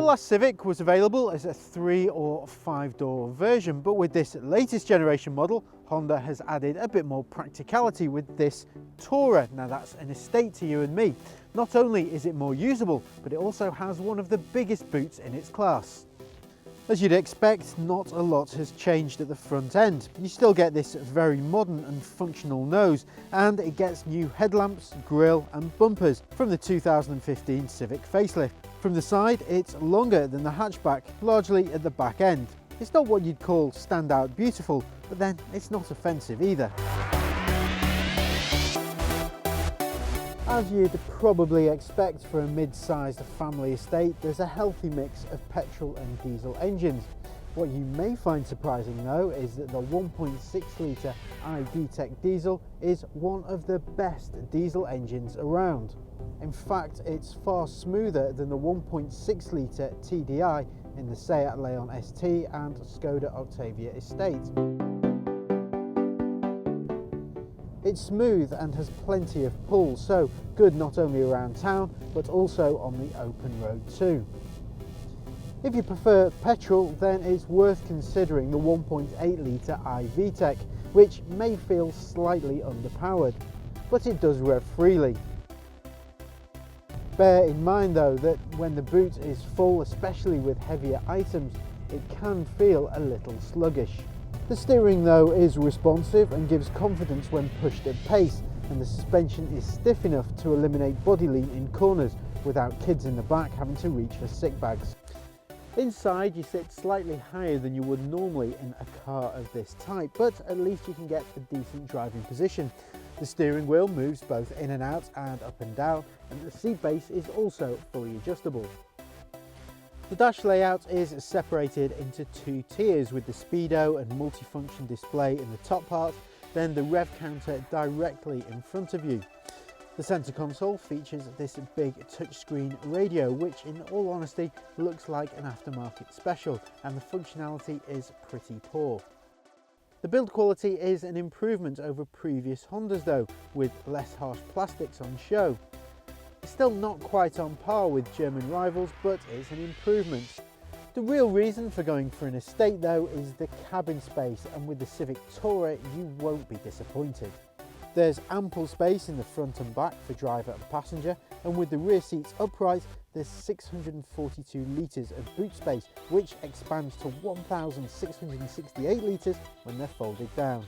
last Civic was available as a 3 or 5 door version, but with this latest generation model, Honda has added a bit more practicality with this Tourer. Now that's an estate to you and me. Not only is it more usable, but it also has one of the biggest boots in its class. As you'd expect, not a lot has changed at the front end. You still get this very modern and functional nose, and it gets new headlamps, grille and bumpers from the 2015 Civic facelift. From the side, it's longer than the hatchback, largely at the back end. It's not what you'd call standout beautiful, but then it's not offensive either. As you'd probably expect for a mid-sized family estate, there's a healthy mix of petrol and diesel engines. What you may find surprising though is that the 1.6 litre iVTEC diesel is one of the best diesel engines around. In fact, it's far smoother than the 1.6 litre TDI in the Seat Leon ST and Skoda Octavia estate. It's smooth and has plenty of pull, so good not only around town but also on the open road too. If you prefer petrol, then it's worth considering the 1.8 litre iVTEC, which may feel slightly underpowered, but it does rev freely. Bear in mind though that when the boot is full, especially with heavier items, it can feel a little sluggish. The steering though is responsive and gives confidence when pushed at pace, and the suspension is stiff enough to eliminate body lean in corners without kids in the back having to reach for sick bags. Inside you sit slightly higher than you would normally in a car of this type, but at least you can get a decent driving position. The steering wheel moves both in and out and up and down, and the seat base is also fully adjustable. The dash layout is separated into two tiers, with the speedo and multifunction display in the top part, then the rev counter directly in front of you. The centre console features this big touchscreen radio, which in all honesty looks like an aftermarket special, and the functionality is pretty poor. The build quality is an improvement over previous Hondas though, with less harsh plastics on show. It's still not quite on par with German rivals, but it's an improvement. The real reason for going for an estate though is the cabin space, and with the Civic Tourer you won't be disappointed. There's ample space in the front and back for driver and passenger, and with the rear seats upright there's 642 litres of boot space, which expands to 1,668 litres when they're folded down.